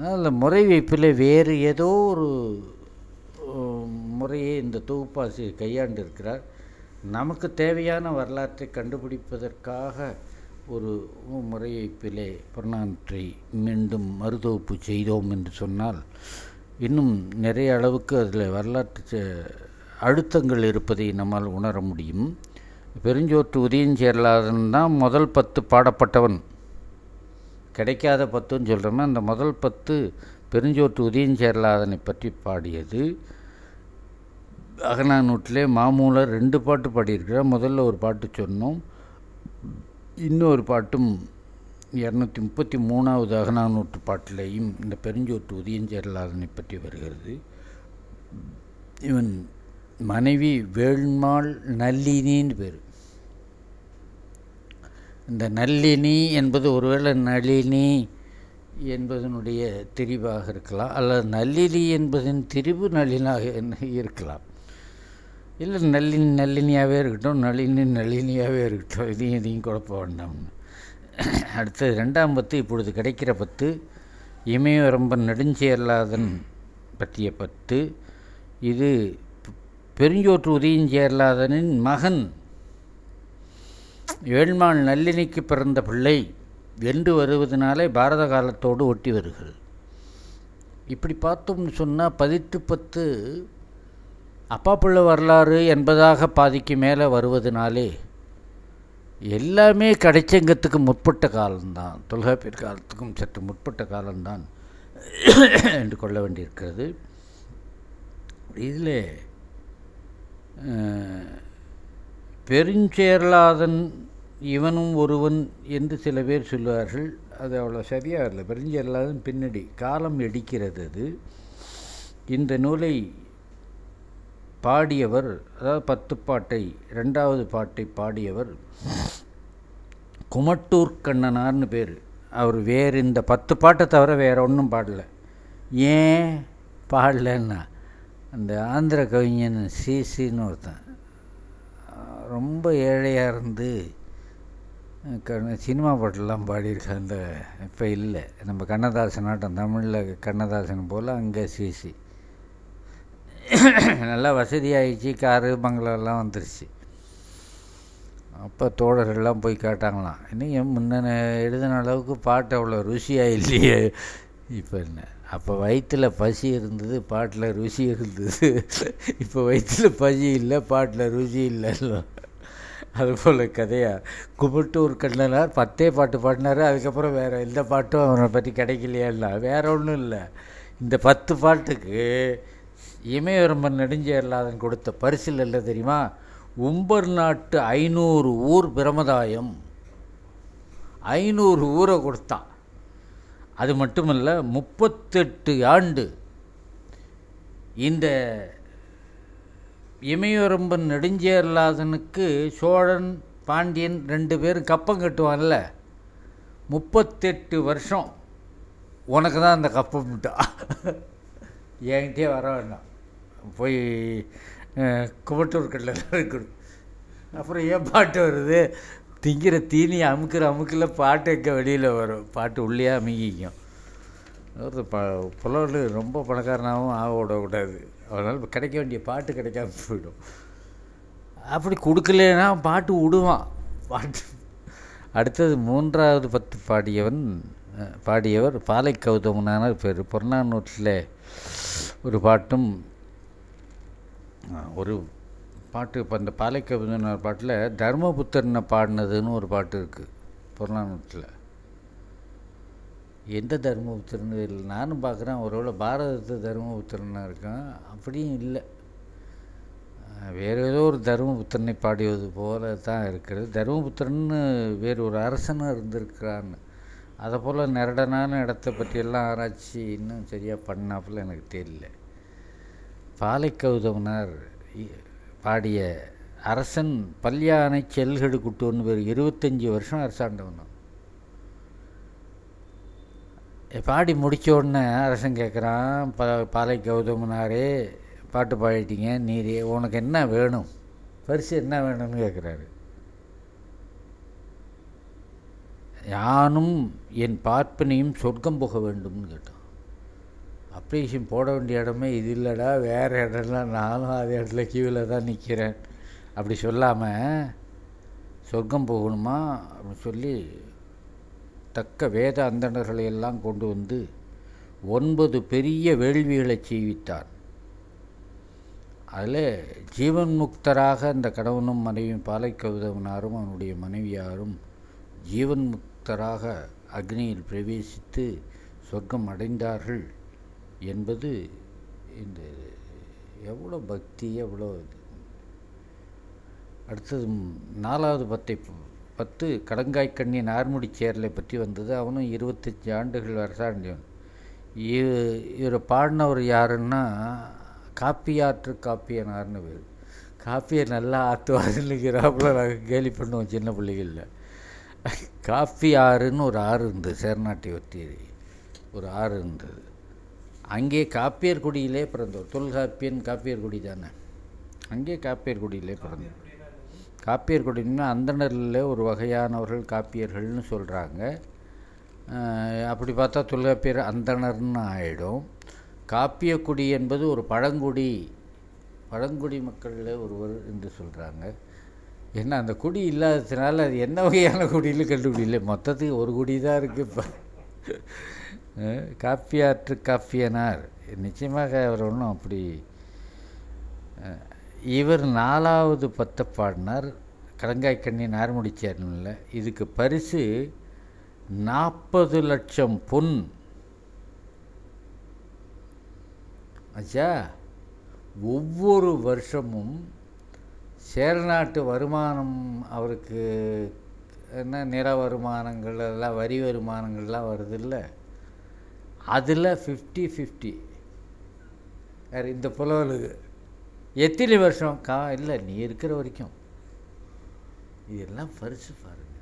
அதில் முறை வைப்பில் வேறு ஏதோ ஒரு முறையை இந்த தொகுப்பாசிரியர் கையாண்டு இருக்கிறார். நமக்கு தேவையான வரலாற்றை கண்டுபிடிப்பதற்காக ஒரு முறை வைப்பிலே புறநானூற்றை மீண்டும் மறுதொகுப்பு செய்தோம் என்று சொன்னால் இன்னும் நிறைய அளவுக்கு அதில் வரலாற்று அழுத்தங்கள் இருப்பதை நம்மால் உணர முடியும். பெருஞ்சோற்று உதயஞ்சேரலாதன் தான் முதல் 10 பாடப்பட்டவன். கிடைக்காத 10ன்னு சொல்கிறோமே, அந்த முதல் 10 பெருஞ்சோற்று உதயஞ்சேரலாதனை பற்றி பாடியது. அகநானூற்றிலே மாமூலர் 2 பாட்டு பாடியிருக்கிறார். முதல்ல ஒரு பாட்டு சொன்னோம், இன்னொரு பாட்டும் 233வது அகநானூற்று பாட்டிலேயும் இந்த பெருஞ்சோற்று உதயஞ்சேரலாதனை பற்றி வருகிறது. இவன் மனைவி வேள்மாள் நல்லினின்னு பேர். இந்த நல்லினி என்பது ஒருவேளை நளினி என்பதனுடைய திரிவாக இருக்கலாம், அல்லது நல்லினி என்பதன் திரிவு நளினாக இருக்கலாம், இல்லை நல்லினியாகவே இருக்கட்டும், நளினியாகவே இருக்கட்டும். இதையும் குழப்ப வேண்டாம்னு. அடுத்தது 2ஆம் 10 இப்பொழுது கிடைக்கிற 10 இமயவரம்பன் நெடுஞ்சேரலாதன் பற்றிய 10. இது பெருஞ்சோற்று உதயஞ்சேரலாதனின் மகன் வேள்மாள் நல்லினிக்கு பிறந்த பிள்ளை என்று வருவதனாலே பாரத காலத்தோடு ஒட்டி வருகிறது. இப்படி பார்த்தோம்னு சொன்னால் 10 அப்பா பிள்ளை வரலாறு என்பதாக பாதிக்கு மேலே வருவதனாலே எல்லாமே கடைச்சங்கத்துக்கு முற்பட்ட காலம்தான், தொல்காப்பியர் காலத்துக்கும் சற்று முற்பட்ட காலம்தான் என்று கொள்ள வேண்டியிருக்கிறது. இதில் பெருஞ்சேரலாதன் இவனும் ஒருவன் என்று சில பேர் சொல்லுவார்கள். அது அவ்வளோ சரியாக இல்லை. பெருஞ்சேரலாதன் பின்னாடி காலம் எடுக்கிறது. அது இந்த நூலை பாடியவர், அதாவது 10 பாட்டை 2வது பாட்டை பாடியவர் குமட்டூர் கண்ணனார்னு பேர். அவர் வேறு இந்த 10 பாட்டை தவிர வேறு ஒன்றும் பாடலை. ஏன் பாடலைன்னா, அந்த ஆந்திர கவிஞன் சிசின்னு ஒருத்தன் ரொம்ப ஏழையாக இருந்து சினிமா பாட்டெல்லாம் பாடியிருக்கான். அந்த இப்போ இல்லை, நம்ம கண்ணதாசன் ஆட்டம் தமிழில் கண்ணதாசன் போல் அங்கே சிசி நல்லா வசதியாகிடுச்சு, காரு பங்களாலாம் வந்துருச்சு. அப்போ தோழர்கள்லாம் போய் கேட்டாங்களாம், இன்னும் முன்ன எழுதின அளவுக்கு பாட்டு அவ்வளோ ருசியாக இல்லையே. இப்போ என்ன, அப்போ வயிற்றில் பசி இருந்தது, பாட்டில் ருசி இருந்தது. இப்போ வயிற்றில் பசி இல்லை, பாட்டில் ருசி இல்லை. அதுபோல் கதையாக குமட்டூர் கண்ணனார் 10 பாட்டு பாடினார். அதுக்கப்புறம் வேறு எந்த பாட்டும் அவனை பற்றி கிடைக்கலையா? வேறு ஒன்றும் இல்லை. இந்த 10 பாட்டுக்கு இமயவரம்பன் நெடுஞ்சேரலாதன் கொடுத்த பரிசில் இல்லை தெரியுமா? உம்பர் நாட்டு 500 ஊர் பிரமதாயம். 500 ஊரை கொடுத்தான். அது மட்டுமல்ல, 38 ஆண்டு இந்த இமயவரம்பன் நெடுஞ்சேரலாதனுக்கு சோழன் பாண்டியன் 2 பேரும் கப்பம் கட்டுவான்ல, 38 வருஷம் உனக்கு தான் அந்த கப்பம் விட்டான். என்கிட்டே வர வேண்டாம், போய் குமட்டூர் கல்லில் கொடு. அப்புறம் ஏன் பாட்டு வருது? திங்கிற தீனி அமுக்கில் பாட்டு எங்கே வெளியில் வரும்? பாட்டு உள்ளே அமுகிக்கும். ஒரு புலவர் ரொம்ப பணக்காரனாகவும் ஆக விடக்கூடாது. அதனால் கிடைக்க வேண்டிய பாட்டு கிடைக்காம போயிடும். அப்படி கொடுக்கலன்னா பாட்டு விடுவான் பாட்டு. அடுத்தது 3வது 10 பாடியவர் பாலை கௌதமனான பேர். புறநானூற்றில் ஒரு பாட்டும் ஒரு பாட்டு. இப்போ அந்த பாலை கௌதமனார் பாட்டில் தர்மபுத்திரனை பாடினதுன்னு ஒரு பாட்டு இருக்குது புறநானூற்றில். எந்த தர்மபுத்திரன் இல்லை, நானும் பார்க்குறேன். ஒருவேளை பாரதத்து தர்மபுத்திரனாக இருக்கான், அப்படியும் இல்லை, வேறு ஏதோ ஒரு தர்மபுத்திரனை பாடியது போல தான் இருக்கிறது. தர்மபுத்திரன்னு வேறு ஒரு அரசனாக இருந்திருக்கிறான்னு. அதை போல் நெருடனான இடத்த பற்றியெல்லாம் ஆராய்ச்சி இன்னும் சரியாக பண்ணாப்புல எனக்கு தெரியல. பாலை கௌதமனார் பாடிய அரசன் பல்யானை செல்கடு குட்டுன்னு பேர். 25 வருஷம் அரசாண்டவன். பாடி முடித்த உடனே அரசன் கேட்குறான், பாலை கௌதமனாரே பாட்டு பாடிட்டீங்க, நீரே உனக்கு என்ன வேணும், பரிசு என்ன வேணும்னு கேட்குறாரு. யானும் என் பார்ப்பனையும் சொர்க்கம் போக வேண்டும்னு கேட்டான். அப்ளிகேஷன் போட வேண்டிய இடமே இது இல்லைடா, வேறு இடம்லாம், நானும் அதே இடத்துல கியூவில் தான் நிற்கிறேன் அப்படி சொல்லாமல் சொர்க்கம் போகணுமா அப்படின்னு சொல்லி தக்க வேத அந்தணர்களை எல்லாம் கொண்டு வந்து 9 பெரிய வேள்விகளை செய்வித்தார். அதில் ஜீவன் முக்தராக அந்த கணவனும் மனைவியும் பாலைக்கௌதமனாரும் அவனுடைய மனைவியாரும் ஜீவன் முக்தராக அக்னியில் பிரவேசித்து சொர்க்கம் அடைந்தார்கள் என்பது இந்த எவ்வளோ பக்தி, எவ்வளோ இது. அடுத்தது 4வது 10 கடங்காய்க்கண்ணி நார்முடி சேரலை பற்றி வந்தது. அவனும் 25 ஆண்டுகள் அரசாண்டியவன். இவர் பாடினவர் யாருன்னா காப்பியாற்று காப்பியனார்னு பேர். காப்பியை நல்லா ஆற்றுவாருங்கிறாப்புல நாங்கள் கேலி பண்ணுவோம் சின்ன பிள்ளைகளில். காப்பி ஆறுன்னு ஒரு ஆறு இருந்தது, சேரநாட்டை ஒட்டி ஒரு ஆறு இருந்தது. அங்கே காப்பியர் குடியிலே பிறந்தவர். தொல்காப்பியன் காப்பியர் குடி தானே, அங்கே காப்பியர் குடியிலே பிறந்தவர். காப்பியர் குடின்னா அந்தணரில் ஒரு வகையானவர்கள் காப்பியர்கள்னு சொல்கிறாங்க. அப்படி பார்த்தா தொல்காப்பியர் அந்தணர்னு ஆகிடும். காப்பியக்குடி என்பது ஒரு பழங்குடி மக்களில் ஒருவர் என்று சொல்கிறாங்க. ஏன்னா அந்த குடி இல்லாததுனால அது என்ன வகையான குடியில் கண்டுபிடிக்கல, மொத்தத்துக்கு ஒரு குடி தான் இருக்குது. இப்போ காப்பியாற்று காப்பியனார் நிச்சயமாக அவர் ஒன்றும் அப்படி. இவர் 4வது 10 பாடினார். கடங்காய்க்கண்ணி நார்முடி சேரல. இதுக்கு பரிசு 40 லட்சம் பொன். ஆச்சா, ஒவ்வொரு வருஷமும் சேரநாட்டு வருமானம் அவருக்கு என்ன நிற வருமானங்கள் எல்லாம் வரி வருமானங்கள்லாம் வருதில்ல, அதில் 50-50 வேறு இந்த புலவலுக்கு எத்தனை வருஷம் இல்லை நீ இருக்கிற வரைக்கும். இதெல்லாம் பரிசு பாருங்க.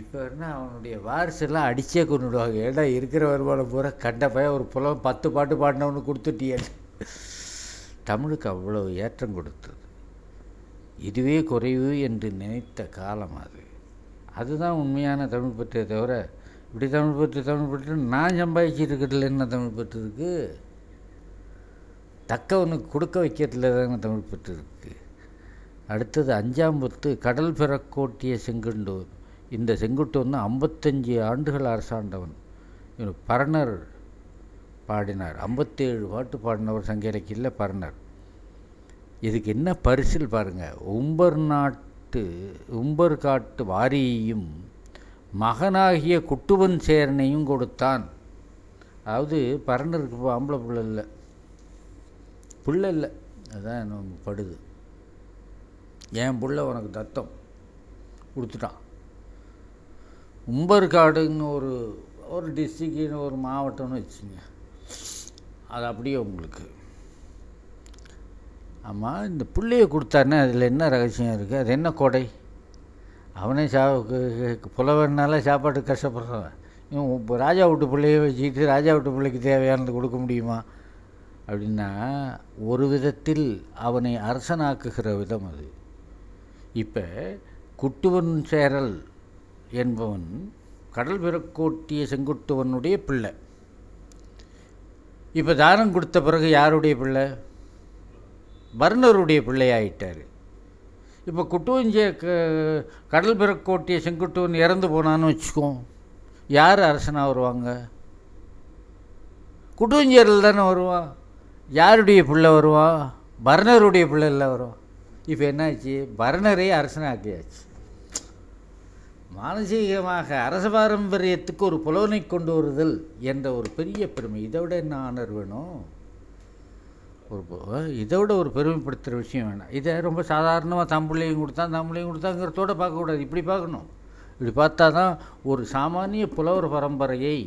இப்போ என்ன அவனுடைய வாரிசெல்லாம் அடிச்சே கொண்டுடுவாங்க. ஏடா இருக்கிற வருமானம் பூரா கண்ட பையன் ஒரு புலம் 10 பாட்டு பாடினவனு கொடுத்துட்டியே. தமிழுக்கு அவ்வளோ ஏற்றம் கொடுத்தது. இதுவே குறைவு என்று நினைத்த காலம் அது. அதுதான் உண்மையான தமிழ் பற்றிய தவிர இப்படி தமிழ் பற்று நான் சம்பாதிச்சிருக்கிறதுல என்ன தமிழ் பற்று இருக்குது? தக்கவனுக்கு கொடுக்க வைக்கிறதுல தானே தமிழ் பற்று இருக்குது. அடுத்தது 5ஆம் 10 கடல் பிறக்கோட்டிய செங்குண்டூர். இந்த செங்குட்டூர்னு 55 ஆண்டுகள் அரசாண்டவன். பரணர் பாடினார். 57 பாட்டு பாடினவர் சங்க இலக்கியத்தில் பரணர். இதுக்கு என்ன பரிசில் பாருங்கள். உம்பர்காட்டு வாரியையும் மகனாகிய குட்டுவன் சேரனையும் கொடுத்தான். அதாவது பரணருக்கு ஆம்பளை புள்ள இல்லை, அதுதான் என்ன படுது. என் புள்ள உனக்கு தத்தம் கொடுத்துட்டான். உம்பர்காடுன்னு ஒரு டிஸ்ட்ரிக்ட்னு ஒரு மாவட்டம்னு வச்சுங்க, அது அப்படியே உங்களுக்கு. ஆமாம், இந்த பிள்ளையை கொடுத்தானே அதில் என்ன ரகசியம் இருக்குது? அது என்ன கொடை? அவனே புலவனால சாப்பாட்டுக்கு கஷ்டப்படுறான். இவன் ராஜா வீட்டு பிள்ளையை வச்சுக்கிட்டு ராஜா வீட்டு பிள்ளைக்கு தேவையானது கொடுக்க முடியுமா அப்படின்னா, ஒரு விதத்தில் அவனை அரசனாக்குகிற விதம் அது. இப்போ குட்டுவன் சேரல் என்பவன் கடல் பிறக்கோட்டிய செங்குட்டுவனுடைய பிள்ளை. இப்போ தானம் கொடுத்த பிறகு யாருடைய பிள்ளை? பர்ணருடைய பிள்ளையாயிட்டார். இப்போ குட்டுவஞ்சிய கடல் பிறக்கோட்டிய செங்குட்டுவன் இறந்து போனான்னு வச்சுக்கோ, யார் அரசனாக வருவாங்க? குட்டுவஞ்சியரில் தானே வருவான். யாருடைய பிள்ளை வருவான்? பர்ணருடைய பிள்ளை இல்லை வரும். இப்போ என்னாச்சு? பர்ணரை அரசனாக்கியாச்சு. மானசீகமாக அரச பாரம்பரியத்துக்கு ஒரு புலவனை கொண்டு வருதல் என்ற ஒரு பெரிய பெருமை. இதை விட என்ன ஆனர் வேணும்? இதை விட ஒரு பெருமைப்படுத்துகிற விஷயம் வேணாம். இதை ரொம்ப சாதாரணமாக தம்பிள்ளையும் கொடுத்தாங்கிறதோடு பார்க்கக்கூடாது. இப்படி பார்க்கணும். இப்படி பார்த்தா தான் ஒரு சாமானிய புலவர் பரம்பரையை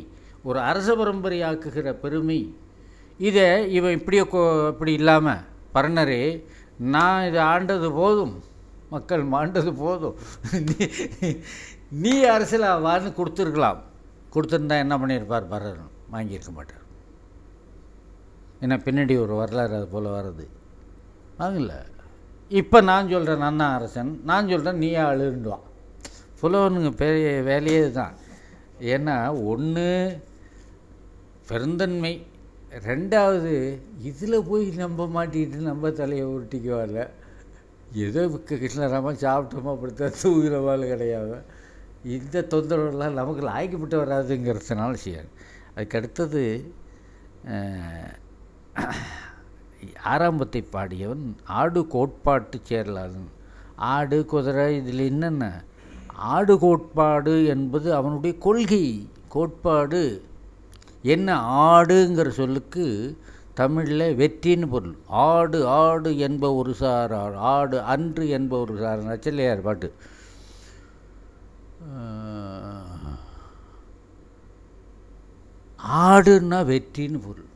ஒரு அரச பரம்பரையாக்குகிற பெருமை. இதை இவன் இப்படி இல்லாமல் பரணரே, நான் இதை ஆண்டது போதும், மக்கள் மாண்டது போதும், நீ அரசியல் வான்னு கொடுத்துருக்கலாம். கொடுத்துருந்தா என்ன பண்ணியிருப்பார்? பரணன் வாங்கியிருக்க மாட்டார். ஏன்னா பின்னாடி ஒரு வரலாறு அது போல் வர்றது வாங்கல. இப்போ நான் சொல்கிறேன் நான் தான் அரசன், நான் சொல்கிறேன் நீ ஆளுன்டுவான். புலவனுங்க பெரிய வேலையே தான். ஏன்னா ஒன்று பெருந்தன்மை. ரெண்டாவது, இதில் போய் நம்ப மாட்டிக்கிட்டு நம்ம தலையை உருட்டிக்குவாள். ஏதோ கிருஷ்ணராமா சாப்பிட்டோமா அப்படித்தான் தூங்குறவாள் கிடையாது. இந்த தொந்தரவுலாம் நமக்கு லாய்க்கப்பட்டு வராதுங்கிறதுனால செய்யாது. அதுக்கடுத்தது ஆரம்பத்தை பாடியவன் ஆடு கோட்பாட்டு சேரலாதன். ஆடு குதிரை இதில் என்னென்ன ஆடு கோட்பாடு என்பது அவனுடைய கொள்கை கோட்பாடு. என்ன ஆடுங்கிற சொல்லுக்கு தமிழில் வெற்றின்னு பொருள். ஆடு ஆடு என்ப ஒரு சாரார், ஆடு அன்று என்ப ஒரு சாரார். நச்சலையார் பாட்டு. ஆடுன்னா வெற்றின்னு பொருள்.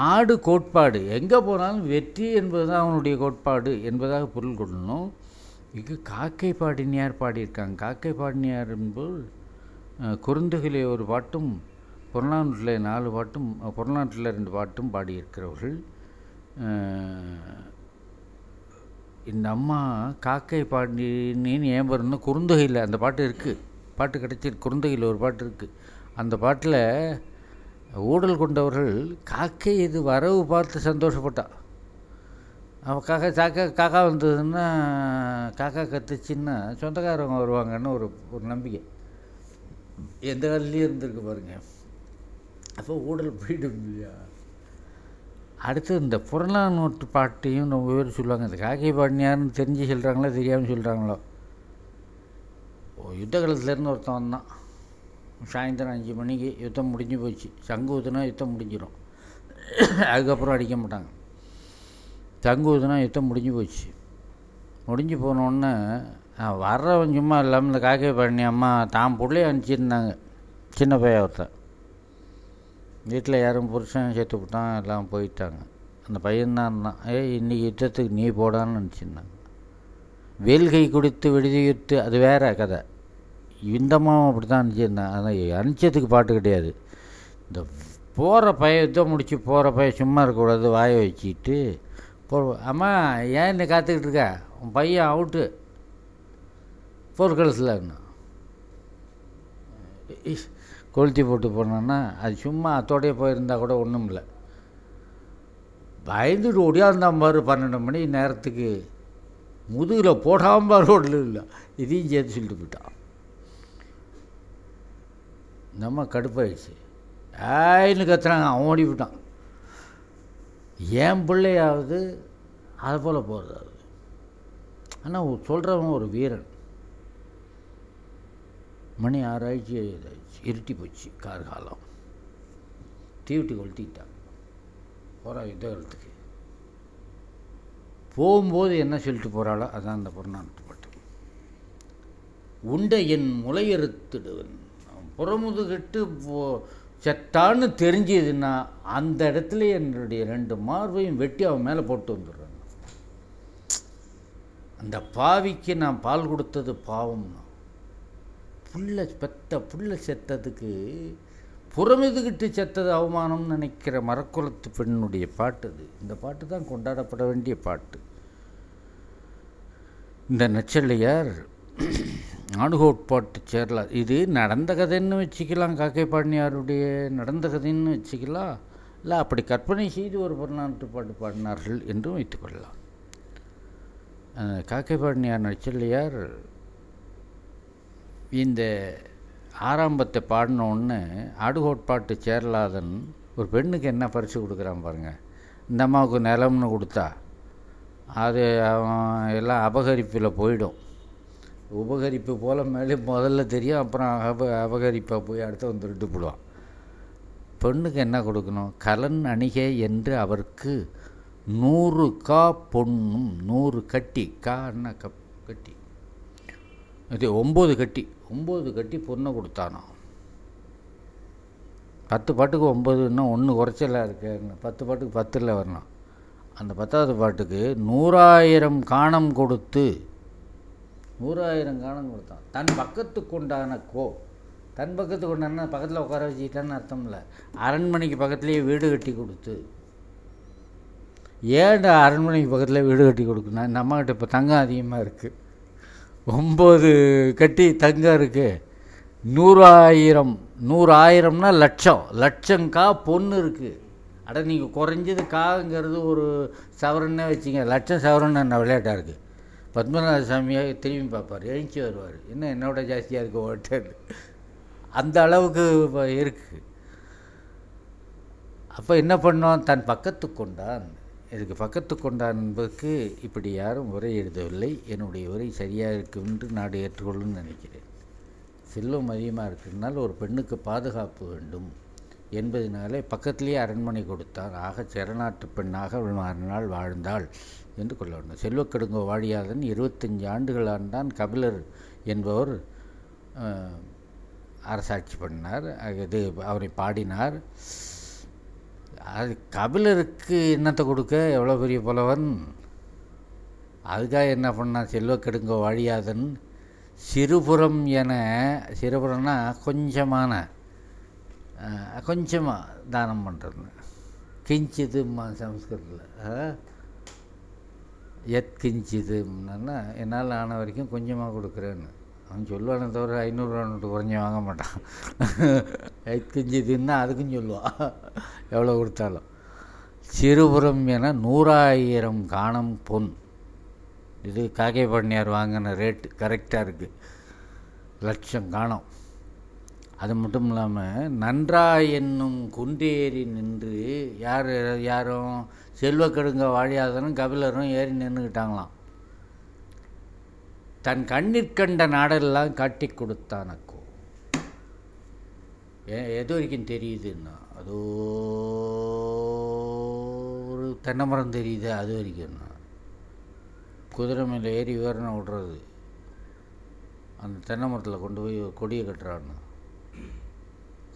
ஆடு கோட்பாடு, எங்கே போனாலும் வெற்றி என்பது தான் அவனுடைய கோட்பாடு என்பதாக பொருள் கொள்ளணும். இங்கு காக்கை பாடினியார் பாடியிருக்காங்க. காக்கை பாடினியார் என்பது குறுந்தொகையிலே ஒரு பாட்டும், புறநானூற்றில் 4 பாட்டும், புறநானூற்றில் 2 பாட்டும் பாடியிருக்கிறவர்கள். இந்த அம்மா காக்கை பாடினின்னு ஏன் வரணும்னா குறுந்தொகையில் அந்த பாட்டு இருக்குது. பாட்டு கிடச்சிருக்கு. குறுந்தொகையில் ஒரு பாட்டு இருக்குது. அந்த பாட்டில் ஊடல் கொண்டவர்கள் காக்கை இது வரவு பார்த்து சந்தோஷப்பட்டா. அவன் காக்கா வந்ததுன்னா காக்கா கத்துச்சின்னா சொந்தக்காரவங்க வருவாங்கன்னு ஒரு நம்பிக்கை எந்த காலத்துலேயும் இருந்திருக்கு பாருங்கள். அப்போ ஊடல் போயிடும் இல்லையா. அடுத்து இந்த புறநானூற்று பாட்டையும் ரொம்ப பேர் சொல்லுவாங்க. இந்த காக்கை பாடினியார்னு தெரிஞ்சு சொல்கிறாங்களோ தெரியாமல் சொல்கிறாங்களோ. யுத்த காலத்துலேருந்து ஒருத்தன் வந்தான். சாயந்தரம் 5 மணிக்கு யுத்தம் முடிஞ்சு போச்சு. சங்கு ஊதுனா யுத்தம் முடிஞ்சிடும். அதுக்கப்புறம் அடிக்க மாட்டாங்க. சங்கு ஊதுனா யுத்தம் முடிஞ்சு போச்சு. முடிஞ்சு போனோடனே வர்றவன் சும்மா இல்லாமல் இந்த காக்கை பாடினி அம்மா தான் பிள்ளைய அனுப்பிச்சிருந்தாங்க. சின்ன பையன் ஒருத்தன். வீட்டில் யாரும் புருஷன் சேர்த்து விட்டான், எல்லாம் போயிட்டாங்க. அந்த பையன்தான் இருந்தான். இன்றைக்கி யுத்தத்துக்கு நீ போடான்னு நினச்சிருந்தாங்க. வேல்கை குடித்து விடுதியுத்து அது வேற கதை. இந்தமாவும் அப்படி தான் அனுப்பிச்சிருந்தேன். அதை அனுப்பிச்சதுக்கு பாட்டு கிடையாது. இந்த போகிற பையன் யுத்தம் முடிச்சு போகிற பையன் சும்மா இருக்கக்கூடாது, வாயை வச்சுக்கிட்டு அம்மா ஏன் என்ன காத்துக்கிட்டு இருக்க, உன் பையன் அவுட்டு போர்க்களத்தில் கொளுத்தி போட்டு போனான்னா அது சும்மா அத்தோடையே போயிருந்தா கூட ஒன்றும் இல்லை. பயந்துட்டு ஓடியாந்தான் பாரு 12 மணி நேரத்துக்கு. முதுகில் போடாமல் ரோட்டில் இல்லை. இதையும் சேர்த்து சொல்லிட்டு போயிட்டான். நம்ம கடுப்பாயிடுச்சு. ஆயின்னு கத்துறாங்க. அவன் ஓடி விட்டான். என் பிள்ளையாவது அதை போல் போகிறது. ஆனால் சொல்கிறவன் ஒரு வீரன். மணி 6 ஆயிடுச்சு, இருட்டி போச்சு. கார்காலம் தீவிட்டு கொளுத்திக்கிட்டான். போகிறா யுத்த காலத்துக்கு. போகும்போது என்ன சொல்லிட்டு போகிறாளோ அதான் அந்த புறநானூற்று பாட்டு. உண்டை என் முளையறுத்துடுவன். புறமுதுகிட்டு செத்தான்னு தெரிஞ்சதுன்னா அந்த இடத்துல என்னுடைய 2 மார்பையும் வெட்டி அவன் மேலே போட்டு வந்துடுறான். அந்த பாவிக்கு நான் பால் கொடுத்தது பாவம்னா, புள்ள செத்ததுக்கு புறமுதுகிட்டு செத்தது அவமானம்னு நினைக்கிற மரக்குலத்து பெண்ணுடைய பாட்டு அது. இந்த பாட்டு தான் கொண்டாடப்பட வேண்டிய பாட்டு. இந்த நச்சலையார் ஆடுகோட்பாட்டு சேரலாம். இது நடந்த கதைன்னு வச்சுக்கலாம். காக்கை பாடினியாருடைய நடந்த கதைன்னு வச்சுக்கலாம். இல்லை அப்படி கற்பனை செய்து ஒரு புறநானூற்று பாட்டு பாடினார்கள் என்றும் வைத்துக்கொள்ளலாம். காக்கை பாடினியார் நச்சலையார் இந்த ஆரம்பத்தை பாடினோன்னு ஆடுகோட்பாட்டு சேரலாதன் ஒரு பெண்ணுக்கு என்ன பரிசு கொடுக்குறான் பாருங்கள். இந்த அம்மாவுக்கு நிலம்னு கொடுத்தா அது அவன் எல்லாம் அபகரிப்பில் போயிடும். உபகரிப்பு போல் மேலே முதல்ல தெரியும், அப்புறம் அபகரிப்பை போய் அடுத்து வந்துட்டு போடுவான். பெண்ணுக்கு என்ன கொடுக்கணும்? கலன் அணிகை என்று அவருக்கு 100 கா பொண்ணும் 100 கட்டி. கான்னா கட்டி. இது 9 கட்டி. 9 கட்டி பொண்ணை கொடுத்தானோ. 10 பாட்டுக்கு 9 இன்னும் 1 குறைச்சலாக இருக்கு. 10 பாட்டுக்கு 10 வரணும். அந்த 10வது பாட்டுக்கு 100,000 காணம் கொடுத்து 100,000 காணம் கொடுத்தான். தன் பக்கத்துக்கு உண்டான தன் பக்கத்துக்கு உண்டான பக்கத்தில் உட்கார வச்சுக்கிட்டான்னு அர்த்தம் இல்லை. அரண்மனைக்கு பக்கத்துலேயே வீடு கட்டி கொடுத்து. ஏன்டா அரண்மனைக்கு பக்கத்தில் வீடு கட்டி கொடுக்குன்னா, இந்த அம்மாக்கிட்ட இப்போ தங்கம் அதிகமாக இருக்குது. 9 கட்டி தங்கம் இருக்குது. 100,000 100 1000னா லட்சம், லட்சம் பொண்ணு இருக்குது. அட நீங்கள் குறைஞ்சது காங்கிறது ஒரு சவரன்னே வச்சுங்க, லட்சம் சவரன் என்ன விளையாட்டாக இருக்குது. பத்மநாத சாமியாக திரும்பி பார்ப்பார், எழுச்சி வருவார், என்ன என்னோட ஜாஸ்தியாக இருக்குது ஓட்டர், அந்த அளவுக்கு இருக்குது. அப்போ என்ன பண்ணோம், தன் பக்கத்து கொண்டான். இதுக்கு பக்கத்து கொண்டான் என்பதற்கு இப்படி யாரும் உரை எழுதவில்லை. என்னுடைய உரை சரியாக இருக்கும் என்று நாடு ஏற்றுக்கொள்ளுன்னு நினைக்கிறேன். செல்வம் அதிகமாக இருக்கிறதுனால ஒரு பெண்ணுக்கு பாதுகாப்பு வேண்டும் என்பதனாலே பக்கத்திலேயே அரண்மனை கொடுத்தார். ஆக செரநாட்டு பெண்ணாக அவள் மறுநாள் வாழ்ந்தாள் என்று கொள்ள வேண்டும். செல்வக்கடுங்கோ வாழியாதன் 25 ஆண்டுகள் ஆண்டான் கபிலர் என்பவர் அரசாட்சி பண்ணார். இது அவரை பாடினார். அது கபிலருக்கு என்னத்தை கொடுக்க, எவ்வளோ பெரிய புலவன். அதுக்காக என்ன பண்ணான், செல்வக்கடுங்கோ வாழியாதன் சிறுபுறம் என, சிறுபுறம்னா கொஞ்சமாக தானம் பண்ணுறது, கிஞ்சிதும்மா சம்ஸ்கிருதத்தில். கிஞ்சிதுன்னா என்னால் ஆன வரைக்கும் கொஞ்சமாக கொடுக்குறேன்னு அவன் சொல்லுவானே தவிர 500 நோட்டு குறைஞ்சி வாங்க மாட்டான். கிஞ்சிதுன்னா அதுக்கும் சொல்லுவான், எவ்வளோ கொடுத்தாலும். சிறுபுறம் என 100,000 காணம் பொன். இது காக்கை பண்ணியார் வாங்கின ரேட்டு கரெக்டாக இருக்குது, லட்சம் காணம். அது மட்டும் இல்லாமல் நன்றா என்னும் குன்றேறி நின்று, யாரும் செல்வக்கடுங்க வாழியாதனும் கபிலரும் ஏறி நின்றுக்கிட்டாங்களாம். தன் கண்ணிற்கண்ட நாடெல்லாம் காட்டி கொடுத்தானக்கோ. எது வரைக்கும் தெரியுதுன்னா, அதோ ஒரு தென்னை மரம் தெரியுது, அது வரைக்கும்னா குதிரை மேலே ஏறி விவரணம் விடுறது, அந்த தென்னை மரத்தில் கொண்டு போய் கொடியை கட்டுறான்னு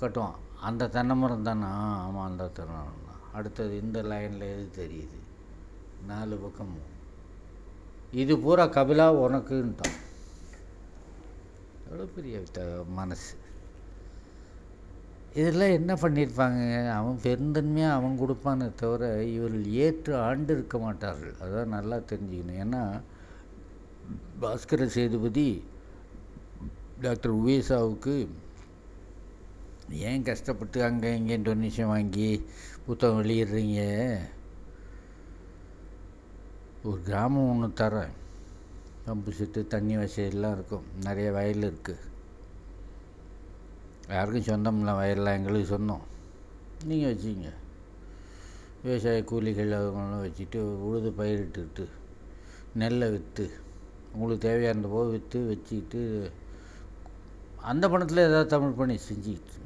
கட்டுவான். அந்த தென்னை மரம் தானே, ஆமாம் அந்த தென்னை மரம் தான். அடுத்தது இந்த லைனில் எது தெரியுது, 4 பக்கமும் இது பூரா கபிலா உனக்குன்ட்டான். எவ்வளோ பெரிய மனசு. இதெல்லாம் என்ன பண்ணியிருப்பாங்க, அவன் பெருந்தன்மையாக அவன் கொடுப்பானே தவிர இவர்கள் ஏற்று ஆண்டு இருக்க மாட்டார்கள். அதான் நல்லா தெரிஞ்சுக்கணும். ஏன்னா பாஸ்கர சேதுபதி டாக்டர் உவேசாவுக்கு ஏன் கஷ்டப்பட்டு அங்கே இங்கே டொனேஷன் வாங்கி புத்தகம் வெளியிடுறீங்க, ஒரு கிராமம் ஒன்று தரேன், பம்பு செட்டு தண்ணி வசதியெல்லாம் இருக்கும், நிறைய வயல் இருக்குது, யாருக்கும் சொந்தமில்ல வயல்லாம், எங்களுக்கு சொன்னோம், நீங்கள் வச்சுங்க, விவசாய கூலிகள் அவங்களும் வச்சுட்டு உழுது பயிரிட்டுக்கிட்டு நெல்லை விற்று உங்களுக்கு தேவையான போது விற்று வச்சுக்கிட்டு அந்த பணத்தில் ஏதாவது தமிழ் பணி செஞ்சுக்கிட்டு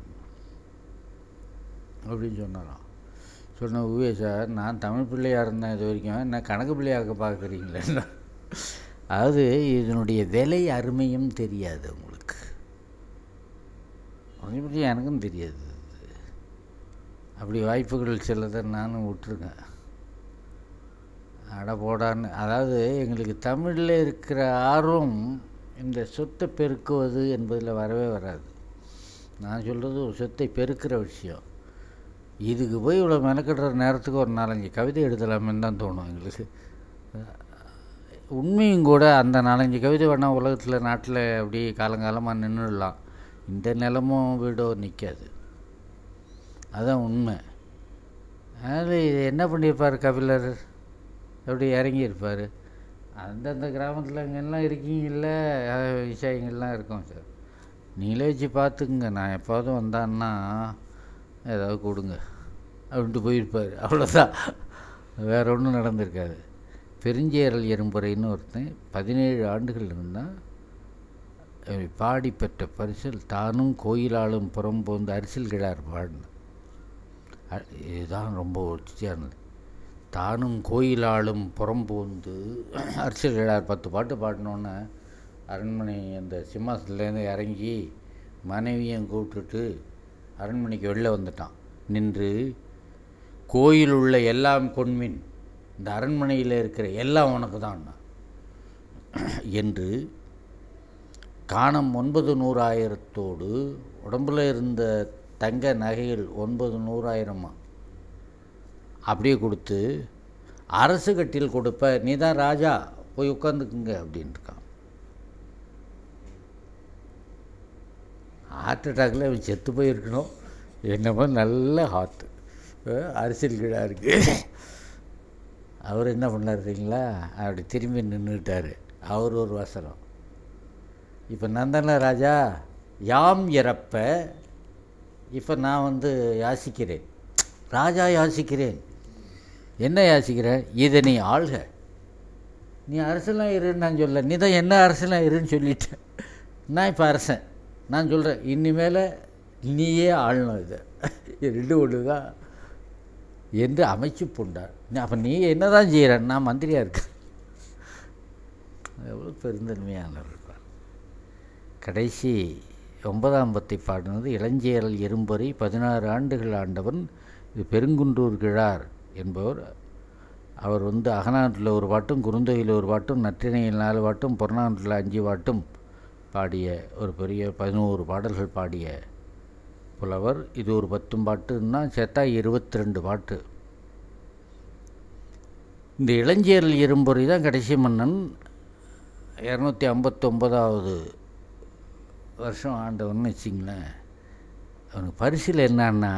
அப்படின்னு சொன்னாராம். சொன்ன சார், நான் தமிழ் பிள்ளையாக இருந்தேன் இது வரைக்கும், என்ன கணக்கு பிள்ளையாக பார்க்குறீங்களே. அதாவது இதனுடைய விலை அருமையும் தெரியாது உங்களுக்கு, அதை பற்றி எனக்கும் தெரியாது. அப்படி வாய்ப்புகள் சிலதை நானும் விட்டுருக்கேன். அட போடான்னு. அதாவது எங்களுக்கு தமிழில் இருக்கிற ஆர்வம் இந்த சொத்தை பெருக்குவது என்பதில் வரவே வராது. நான் சொல்கிறது ஒரு சொத்தை பெருக்கிற விஷயம். இதுக்கு போய் இவ்வளோ மெனக்கிடுற நேரத்துக்கு ஒரு 4-5 கவிதை எழுதலாமேன்னு தான் தோணும் எங்களுக்கு. உண்மையும் கூட, அந்த 4-5 கவிதை வேணால் உலகத்தில் நாட்டில் அப்படி காலங்காலமாக நின்றுடலாம். இந்த நிலமும் வீடோ நிற்காது, அதுதான் உண்மை. அதனால் இது என்ன பண்ணியிருப்பார் கபிலர், எப்படி இறங்கியிருப்பார். அந்தந்த கிராமத்தில் இங்கெல்லாம் இருக்கீங்கல்ல விவசாயிங்கள்லாம் இருக்கோம் சார், நீங்களே வச்சு பார்த்துக்குங்க, நான் எப்போதும் வந்தான்னா ஏதாவது கொடுங்க அப்படின்ட்டு போயிருப்பார். அவ்வளோதான், வேறு ஒன்றும் நடந்திருக்காது. பெருஞ்சேரல் எறும்புரைன்னு ஒருத்தன் 17 ஆண்டுகள் இருந்தால் பாடி பெற்ற பரிசில் தானும் கோயிலாலும் புறம் போந்து அரிசில் கிழார் பாடின. இதுதான் ரொம்ப ஒச்சியானது. தானும் கோயிலாலும் புறம் போந்து அரிசில் கிழார் 10 பாட்டு பாடினோன்னே அரண்மனை அந்த சிம்மாசனத்துலேருந்து இறங்கி மனைவியும் கூப்பிட்டுட்டு அரண்மனைக்கு வெளில வந்துட்டான். நின்று கோயில் உள்ள எல்லாம் கொன்மின், இந்த அரண்மனையில் இருக்கிற எல்லாம் உனக்கு தான் என்று காணம் 900,000 உடம்புல இருந்த தங்க நகைகள் 900,000 அப்படியே கொடுத்து அரசு கட்டில் கொடுப்ப, நீ தான் ராஜா போய் உட்காந்துக்குங்க அப்படின்ட்டுருக்கான். ஹார்ட் அட்டாக்கில் அவன் செத்து போயிருக்கணும். என்னமோ நல்ல ஹார்ட்டு, அரசியல் கீழாக இருக்குது. அவர் என்ன பண்ணார் தெரியுங்களா, அப்படி திரும்பி நின்றுட்டார். அவர் ஒரு வசனம், இப்போ நான் தானே ராஜா, யாம் இறப்ப இப்போ நான் யாசிக்கிறேன், ராஜா யாசிக்கிறேன். என்ன யாசிக்கிறேன்? இதை நீ ஆள்க, நீ அரசெல்லாம் இருன்னு நான் சொல்ல, நீ தான் என்ன அரசெல்லாம் இருன்னு சொல்லிட்டேன். நான் இப்போ அரசன், நான் சொல்கிறேன், இனிமேல் நீயே ஆளணும், இதை 2 ஒன்று தான் என்று அமைச்சு பூண்டார். அப்போ நீ என்ன தான் செய்கிறேன், நான் மந்திரியாக இருக்கேன். எவ்வளோ பெருந்தன்மையானவர். கடைசி 9ஆம் பத்தை பாடினது இளஞ்சேரல் எறும்பொறி 16 ஆண்டுகள் ஆண்டவன். இது பெருங்குன்றூர் கிழார் என்பவர். அவர் அகநானூற்றில் ஒரு பாட்டும், குறுந்தொகையில் ஒரு பாட்டும், நற்றிணையில் 4 பாட்டும், புறநானூற்றில் 5 பாட்டும் பாடிய ஒரு பெரிய 11 பாடல்கள் பாடிய புலவர். இது ஒரு 10 பாட்டுன்னா சேர்த்தா 22 பாட்டு. இந்த இளஞ்சேரல் எறும்பொறி தான் கடைசி மன்னன். 259வது வருஷம் ஆண்டவன்னு வச்சிங்களேன். அவனுக்கு பரிசில் என்னன்னா,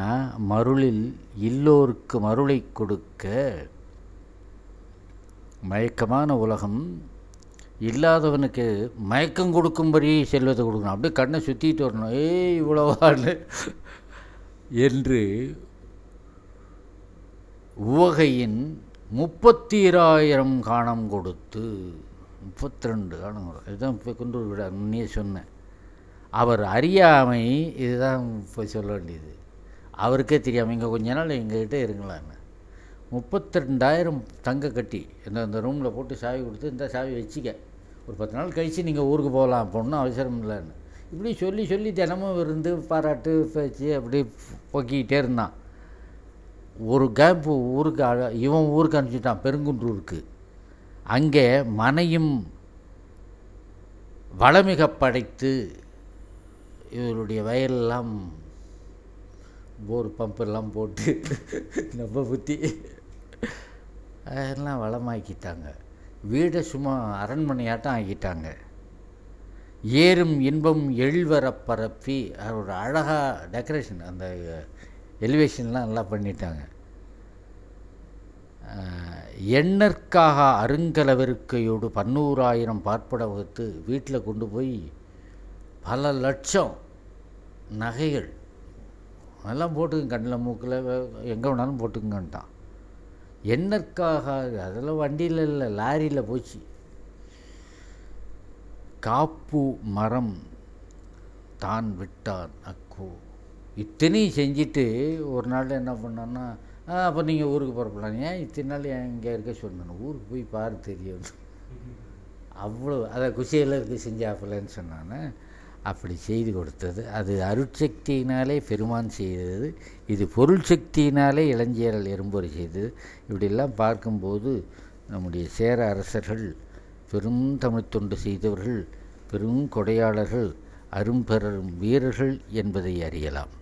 மருளில் இல்லோருக்கு மருளை கொடுக்க, மயக்கமான உலகம், இல்லாதவனுக்கு மயக்கம் கொடுக்கும்படி செல்வத்தை கொடுக்கணும். அப்படியே கண்ணை சுற்றிட்டு வரணும், இவ்வளவான்னு என்று உவகையின் 32,000 காணம் கொடுத்து, 32 காணம். இதுதான் இப்போ கொண்டு விட முன்னே சொன்னேன். அவர் அறியாமை, இதுதான் இப்போ சொல்ல வேண்டியது. அவருக்கே தெரியாமல், இங்கே கொஞ்ச நாள் எங்ககிட்ட இருங்களான்னு 32,000 தங்க கட்டி இந்த ரூமில் போட்டு சாவி கொடுத்து, இந்த சாவி வச்சுக்க, ஒரு 10 நாள் கழித்து நீங்கள் ஊருக்கு போகலாம், பொண்ணும் அவசரம் இல்லைன்னு இப்படி சொல்லி சொல்லி தினமும் இருந்து பாராட்டு பேச்சு அப்படி போக்கிக்கிட்டே இருந்தான். ஒரு கேப்பு ஊருக்கு இவன் ஊருக்கு அனுப்பிச்சிட்டான், பெருங்குன்றூருக்கு. அங்கே மனையும் வளமிக படைத்து, இவருடைய வயலெல்லாம் போர் பம்பெல்லாம் போட்டு நம்ம புத்தி அதெல்லாம் வளமாக்கிட்டாங்க. வீடை சும்மா அரண்மனையாட்டம் ஆக்கிட்டாங்க. ஏறும் இன்பம் எழில்வர பரப்பி, அவரோட அழகாக டெக்கரேஷன், அந்த எலிவேஷன்லாம் நல்லா பண்ணிட்டாங்க. எண்ணற்காக அருங்கலவெருக்கையோடு 11,000 பார்ப்பட வகுத்து வீட்டில் கொண்டு போய் பல லட்சம் நகைகள் அதெல்லாம் போட்டுக்குங்க, கண்ணில் மூக்கில் எங்கே வேணாலும் போட்டுக்குங்கன்ட்டான். எண்ணற்காக, அதெல்லாம் வண்டியில் இல்லை, லாரியில் போச்சு. காப்பு மரம் தான் விட்டான் அக்கோ, இத்தனையும் செஞ்சுட்டு ஒரு நாள் என்ன பண்ணான்னா, அப்போ நீங்கள் ஊருக்கு புறப்படலாம். ஏன் இத்தனை நாள் இங்கே இருக்க சொன்னேன், ஊருக்கு போய் பாரு தெரியும், அவ்வளோ அதை குஷியில் இருக்க செஞ்சாப்பில்லன்னு சொன்னானே. அப்படி செய்து கொடுத்தது அது அருட்சக்தியினாலே பெருமான் செய்தது. இது பொருள் சக்தியினாலே இளஞ்சேரல் எறும்பொறி செய்தது. இப்படியெல்லாம் பார்க்கும்போது நம்முடைய சேர அரசர்கள் பெரும் தமிழ் தொண்டு செய்தவர்கள், பெரும் கொடையாளர்கள், அரும்பெரும் வீரர்கள் என்பதை அறியலாம்.